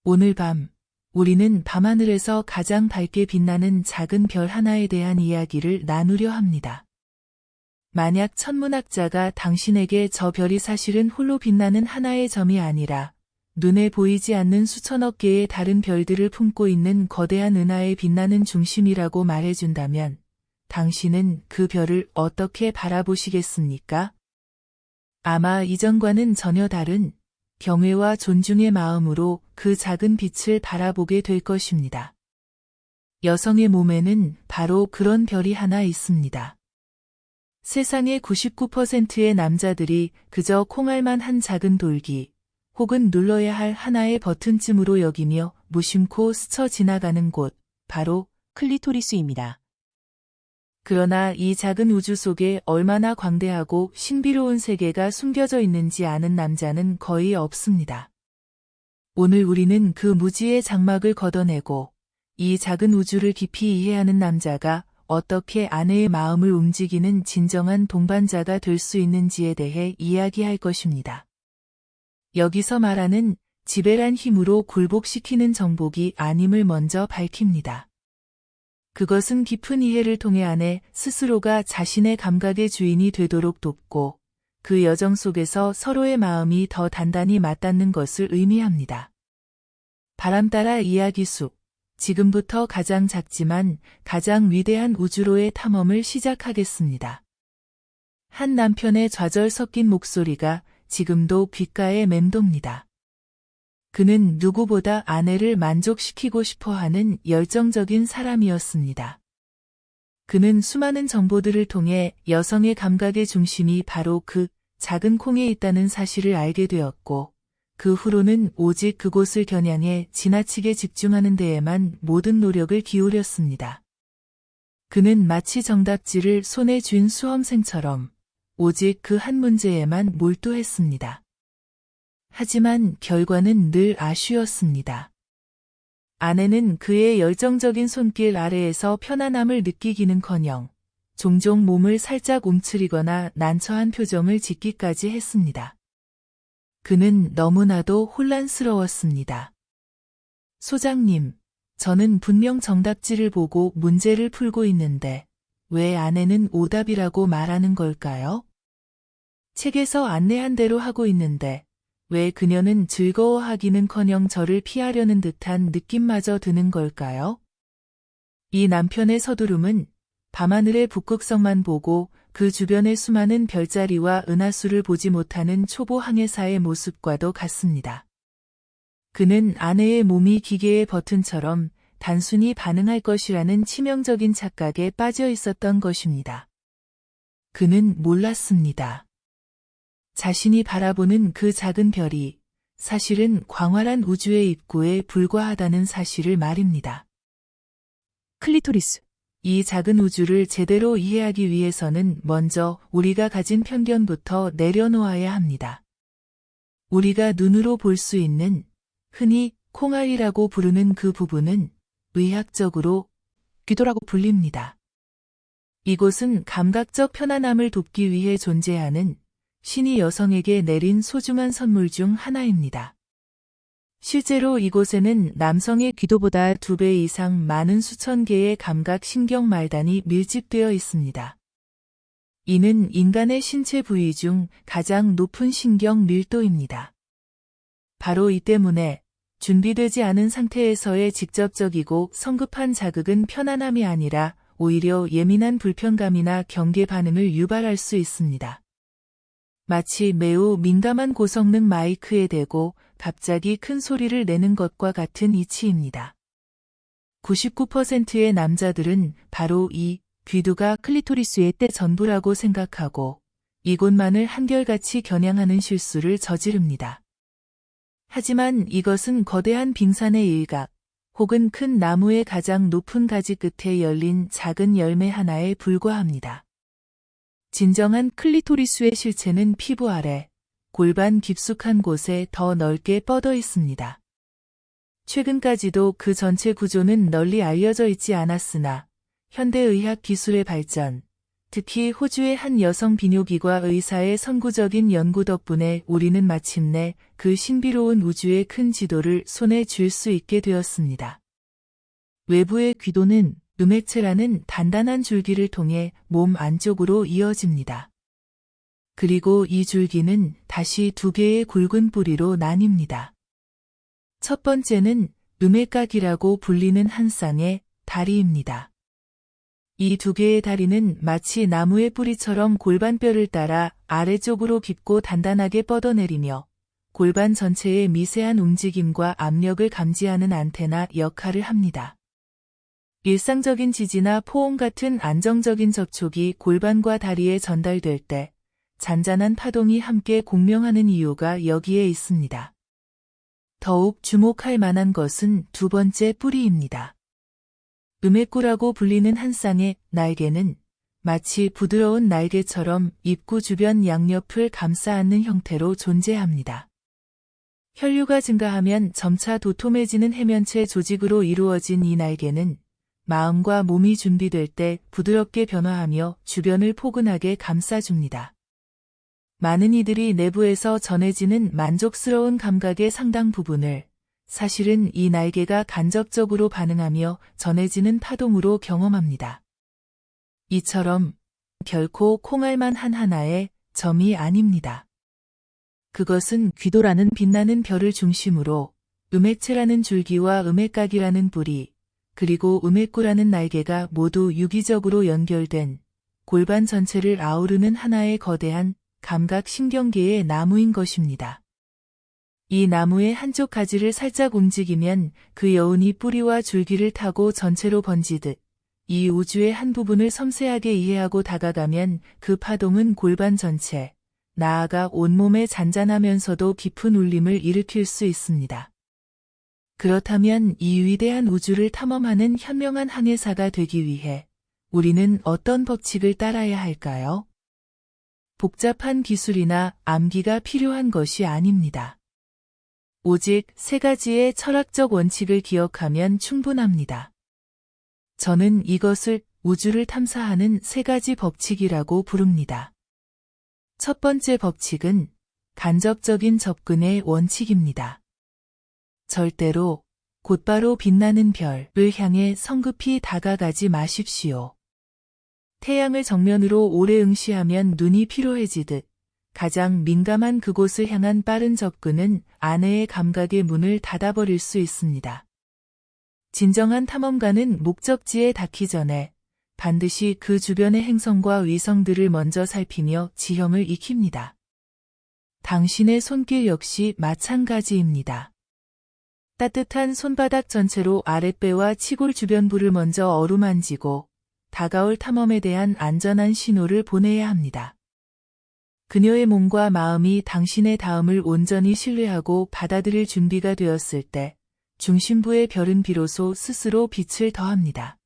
오늘 밤, 우리는 밤하늘에서 가장 밝게 빛나는 작은 별 하나에 대한 이야기를 나누려 합니다. 만약 천문학자가 당신에게 저 별이 사실은 홀로 빛나는 하나의 점이 아니라 눈에 보이지 않는 수천억 개의 다른 별들을 품고 있는 거대한 은하에 빛나는 중심이라고 말해준다면 당신은 그 별을 어떻게 바라보시겠습니까? 아마 이전과는 전혀 다른 경외와 존중의 마음으로 그 작은 빛을 바라보게 될 것입니다. 여성의 몸에는 바로 그런 별이 하나 있습니다. 세상의 99%의 남자들이 그저 콩알만 한 작은 돌기 혹은 눌러야 할 하나의 버튼쯤으로 여기며 무심코 스쳐 지나가는 곳, 바로 클리토리스입니다. 그러나 이 작은 우주 속에 얼마나 광대하고 신비로운 세계가 숨겨져 있는지 아는 남자는 거의 없습니다. 오늘 우리는 그 무지의 장막을 걷어내고 이 작은 우주를 깊이 이해하는 남자가 어떻게 아내의 마음을 움직이는 진정한 동반자가 될 수 있는지에 대해 이야기할 것입니다. 여기서 말하는 지배란 힘으로 굴복시키는 정복이 아님을 먼저 밝힙니다. 그것은 깊은 이해를 통해 아내 스스로가 자신의 감각의 주인이 되도록 돕고 그 여정 속에서 서로의 마음이 더 단단히 맞닿는 것을 의미합니다. 바람따라 이야기 속, 지금부터 가장 작지만 가장 위대한 우주로의 탐험을 시작하겠습니다. 한 남편의 좌절 섞인 목소리가 지금도 귓가에 맴돕니다. 그는 누구보다 아내를 만족시키고 싶어하는 열정적인 사람이었습니다. 그는 수많은 정보들을 통해 여성의 감각의 중심이 바로 그 작은 콩에 있다는 사실을 알게 되었고, 그 후로는 오직 그곳을 겨냥해 지나치게 집중하는 데에만 모든 노력을 기울였습니다. 그는 마치 정답지를 손에 쥔 수험생처럼 오직 그 한 문제에만 몰두했습니다. 하지만 결과는 늘 아쉬웠습니다. 아내는 그의 열정적인 손길 아래에서 편안함을 느끼기는커녕 종종 몸을 살짝 움츠리거나 난처한 표정을 짓기까지 했습니다. 그는 너무나도 혼란스러웠습니다. 소장님, 저는 분명 정답지를 보고 문제를 풀고 있는데 왜 아내는 오답이라고 말하는 걸까요? 책에서 안내한 대로 하고 있는데 왜 그녀는 즐거워하기는커녕 저를 피하려는 듯한 느낌마저 드는 걸까요? 이 남편의 서두름은 밤하늘의 북극성만 보고 그 주변의 수많은 별자리와 은하수를 보지 못하는 초보 항해사의 모습과도 같습니다. 그는 아내의 몸이 기계의 버튼처럼 단순히 반응할 것이라는 치명적인 착각에 빠져 있었던 것입니다. 그는 몰랐습니다. 자신이 바라보는 그 작은 별이 사실은 광활한 우주의 입구에 불과하다는 사실을 말입니다. 클리토리스. 이 작은 우주를 제대로 이해하기 위해서는 먼저 우리가 가진 편견부터 내려놓아야 합니다. 우리가 눈으로 볼 수 있는 흔히 콩알이라고 부르는 그 부분은 의학적으로 귀도라고 불립니다. 이곳은 감각적 편안함을 돕기 위해 존재하는 신이 여성에게 내린 소중한 선물 중 하나입니다. 실제로 이곳에는 남성의 귀도보다 2배 이상 많은 수천 개의 감각 신경 말단이 밀집되어 있습니다. 이는 인간의 신체 부위 중 가장 높은 신경 밀도입니다. 바로 이 때문에 준비되지 않은 상태에서의 직접적이고 성급한 자극은 편안함이 아니라 오히려 예민한 불편감이나 경계 반응을 유발할 수 있습니다. 마치 매우 민감한 고성능 마이크에 대고 갑자기 큰 소리를 내는 것과 같은 이치입니다. 99%의 남자들은 바로 이 귀두가 클리토리스의 때 전부라고 생각하고 이곳만을 한결같이 겨냥하는 실수를 저지릅니다. 하지만 이것은 거대한 빙산의 일각 혹은 큰 나무의 가장 높은 가지 끝에 열린 작은 열매 하나에 불과합니다. 진정한 클리토리스의 실체는 피부 아래 골반 깊숙한 곳에 더 넓게 뻗어 있습니다. 최근까지도 그 전체 구조는 널리 알려져 있지 않았으나 현대의학 기술의 발전, 특히 호주의 한 여성 비뇨기과 의사의 선구적인 연구 덕분에 우리는 마침내 그 신비로운 우주의 큰 지도를 손에 쥘 수 있게 되었습니다. 외부의 귀도는 음액체라는 단단한 줄기를 통해 몸 안쪽으로 이어집니다. 그리고 이 줄기는 다시 두 개의 굵은 뿌리로 나뉩니다. 첫 번째는 음액각이라고 불리는 한 쌍의 다리입니다. 이 두 개의 다리는 마치 나무의 뿌리처럼 골반뼈를 따라 아래쪽으로 깊고 단단하게 뻗어내리며 골반 전체의 미세한 움직임과 압력을 감지하는 안테나 역할을 합니다. 일상적인 지지나 포옹 같은 안정적인 접촉이 골반과 다리에 전달될 때 잔잔한 파동이 함께 공명하는 이유가 여기에 있습니다. 더욱 주목할 만한 것은 두 번째 뿌리입니다. 음액구라고 불리는 한 쌍의 날개는 마치 부드러운 날개처럼 입구 주변 양옆을 감싸 안는 형태로 존재합니다. 혈류가 증가하면 점차 도톰해지는 해면체 조직으로 이루어진 이 날개는 마음과 몸이 준비될 때 부드럽게 변화하며 주변을 포근하게 감싸줍니다. 많은 이들이 내부에서 전해지는 만족스러운 감각의 상당 부분을 사실은 이 날개가 간접적으로 반응하며 전해지는 파동으로 경험합니다. 이처럼 결코 콩알만 하나의 점이 아닙니다. 그것은 귀도라는 빛나는 별을 중심으로 음액체라는 줄기와 음액각이라는 뿌리, 그리고 음액구라는 날개가 모두 유기적으로 연결된 골반 전체를 아우르는 하나의 거대한 감각신경계의 나무인 것입니다. 이 나무의 한쪽 가지를 살짝 움직이면 그 여운이 뿌리와 줄기를 타고 전체로 번지듯 이 우주의 한 부분을 섬세하게 이해하고 다가가면 그 파동은 골반 전체, 나아가 온몸에 잔잔하면서도 깊은 울림을 일으킬 수 있습니다. 그렇다면 이 위대한 우주를 탐험하는 현명한 항해사가 되기 위해 우리는 어떤 법칙을 따라야 할까요? 복잡한 기술이나 암기가 필요한 것이 아닙니다. 오직 세 가지의 철학적 원칙을 기억하면 충분합니다. 저는 이것을 우주를 탐사하는 세 가지 법칙이라고 부릅니다. 첫 번째 법칙은 간접적인 접근의 원칙입니다. 절대로 곧바로 빛나는 별을 향해 성급히 다가가지 마십시오. 태양을 정면으로 오래 응시하면 눈이 피로해지듯 가장 민감한 그곳을 향한 빠른 접근은 아내의 감각의 문을 닫아버릴 수 있습니다. 진정한 탐험가는 목적지에 닿기 전에 반드시 그 주변의 행성과 위성들을 먼저 살피며 지형을 익힙니다. 당신의 손길 역시 마찬가지입니다. 따뜻한 손바닥 전체로 아랫배와 치골 주변부를 먼저 어루만지고 다가올 탐험에 대한 안전한 신호를 보내야 합니다. 그녀의 몸과 마음이 당신의 다음을 온전히 신뢰하고 받아들일 준비가 되었을 때 중심부의 별은 비로소 스스로 빛을 더합니다.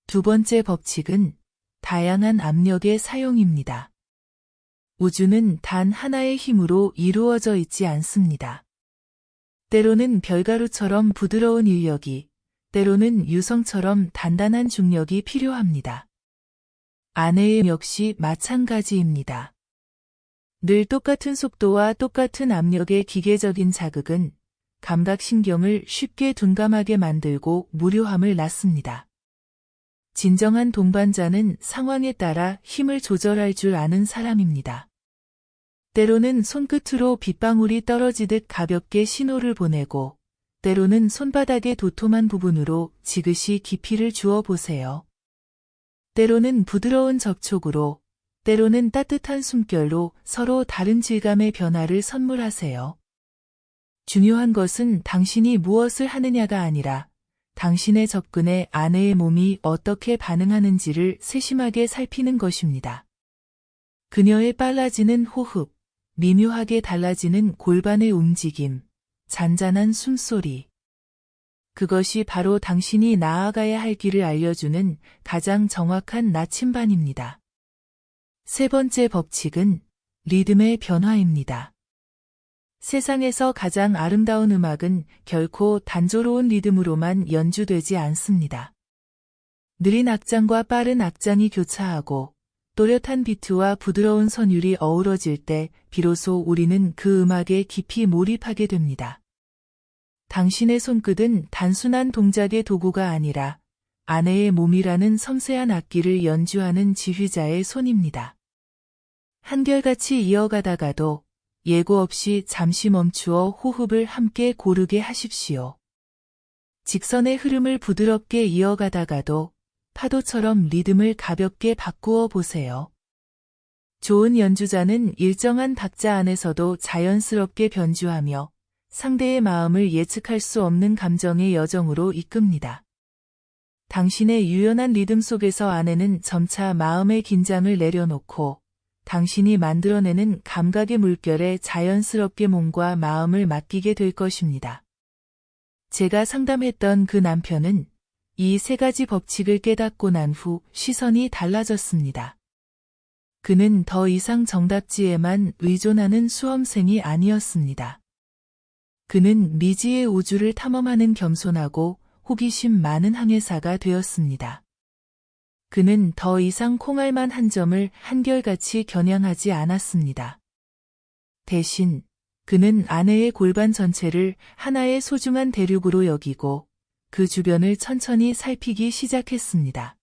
두 번째 법칙은 다양한 압력의 사용입니다. 우주는 단 하나의 힘으로 이루어져 있지 않습니다. 때로는 별가루처럼 부드러운 인력이, 때로는 유성처럼 단단한 중력이 필요합니다. 아내의 역시 마찬가지입니다. 늘 똑같은 속도와 똑같은 압력의 기계적인 자극은 감각신경을 쉽게 둔감하게 만들고 무료함을 낳습니다. 진정한 동반자는 상황에 따라 힘을 조절할 줄 아는 사람입니다. 때로는 손끝으로 빗방울이 떨어지듯 가볍게 신호를 보내고, 때로는 손바닥의 도톰한 부분으로 지그시 깊이를 주어 보세요. 때로는 부드러운 접촉으로, 때로는 따뜻한 숨결로 서로 다른 질감의 변화를 선물하세요. 중요한 것은 당신이 무엇을 하느냐가 아니라 당신의 접근에 아내의 몸이 어떻게 반응하는지를 세심하게 살피는 것입니다. 그녀의 빨라지는 호흡, 미묘하게 달라지는 골반의 움직임, 잔잔한 숨소리. 그것이 바로 당신이 나아가야 할 길을 알려주는 가장 정확한 나침반입니다. 세 번째 법칙은 리듬의 변화입니다. 세상에서 가장 아름다운 음악은 결코 단조로운 리듬으로만 연주되지 않습니다. 느린 악장과 빠른 악장이 교차하고 또렷한 비트와 부드러운 선율이 어우러질 때 비로소 우리는 그 음악에 깊이 몰입하게 됩니다. 당신의 손끝은 단순한 동작의 도구가 아니라 아내의 몸이라는 섬세한 악기를 연주하는 지휘자의 손입니다. 한결같이 이어가다가도 예고 없이 잠시 멈추어 호흡을 함께 고르게 하십시오. 직선의 흐름을 부드럽게 이어가다가도 파도처럼 리듬을 가볍게 바꾸어 보세요. 좋은 연주자는 일정한 박자 안에서도 자연스럽게 변주하며 상대의 마음을 예측할 수 없는 감정의 여정으로 이끕니다. 당신의 유연한 리듬 속에서 아내는 점차 마음의 긴장을 내려놓고 당신이 만들어내는 감각의 물결에 자연스럽게 몸과 마음을 맡기게 될 것입니다. 제가 상담했던 그 남편은 이 세 가지 법칙을 깨닫고 난 후 시선이 달라졌습니다. 그는 더 이상 정답지에만 의존하는 수험생이 아니었습니다. 그는 미지의 우주를 탐험하는 겸손하고 호기심 많은 항해사가 되었습니다. 그는 더 이상 콩알만 한 점을 한결같이 겨냥하지 않았습니다. 대신 그는 아내의 골반 전체를 하나의 소중한 대륙으로 여기고 그 주변을 천천히 살피기 시작했습니다.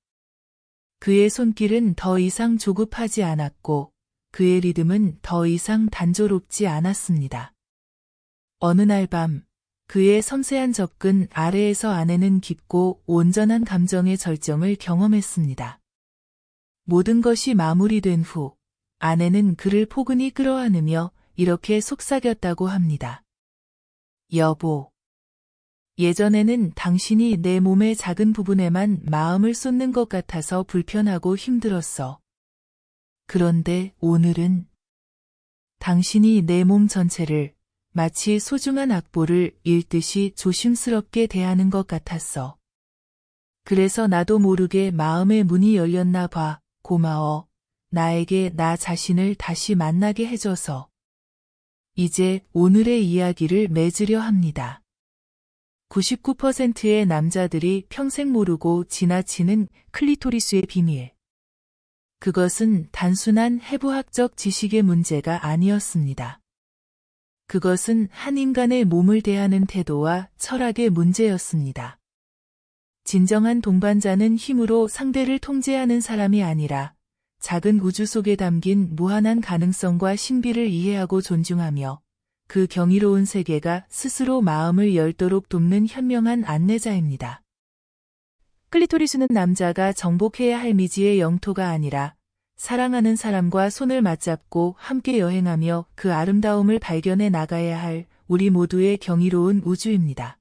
그의 손길은 더 이상 조급하지 않았고 그의 리듬은 더 이상 단조롭지 않았습니다. 어느 날 밤 그의 섬세한 접근 아래에서 아내는 깊고 온전한 감정의 절정을 경험했습니다. 모든 것이 마무리된 후 아내는 그를 포근히 끌어안으며 이렇게 속삭였다고 합니다. 여보. 예전에는 당신이 내 몸의 작은 부분에만 마음을 쏟는 것 같아서 불편하고 힘들었어. 그런데 오늘은 당신이 내 몸 전체를 마치 소중한 악보를 읽듯이 조심스럽게 대하는 것 같았어. 그래서 나도 모르게 마음의 문이 열렸나 봐. 고마워. 나에게 나 자신을 다시 만나게 해줘서. 이제 오늘의 이야기를 맺으려 합니다. 99%의 남자들이 평생 모르고 지나치는 클리토리스의 비밀. 그것은 단순한 해부학적 지식의 문제가 아니었습니다. 그것은 한 인간의 몸을 대하는 태도와 철학의 문제였습니다. 진정한 동반자는 힘으로 상대를 통제하는 사람이 아니라 작은 우주 속에 담긴 무한한 가능성과 신비를 이해하고 존중하며 그 경이로운 세계가 스스로 마음을 열도록 돕는 현명한 안내자입니다. 클리토리스는 남자가 정복해야 할 미지의 영토가 아니라 사랑하는 사람과 손을 맞잡고 함께 여행하며 그 아름다움을 발견해 나가야 할 우리 모두의 경이로운 우주입니다.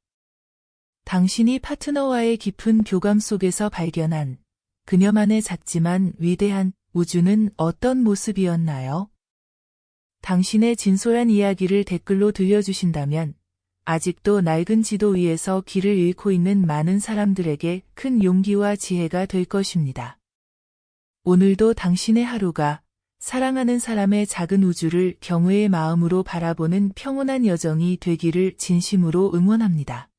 당신이 파트너와의 깊은 교감 속에서 발견한 그녀만의 작지만 위대한 우주는 어떤 모습이었나요? 당신의 진솔한 이야기를 댓글로 들려주신다면 아직도 낡은 지도 위에서 길을 잃고 있는 많은 사람들에게 큰 용기와 지혜가 될 것입니다. 오늘도 당신의 하루가 사랑하는 사람의 작은 우주를 경외의 마음으로 바라보는 평온한 여정이 되기를 진심으로 응원합니다.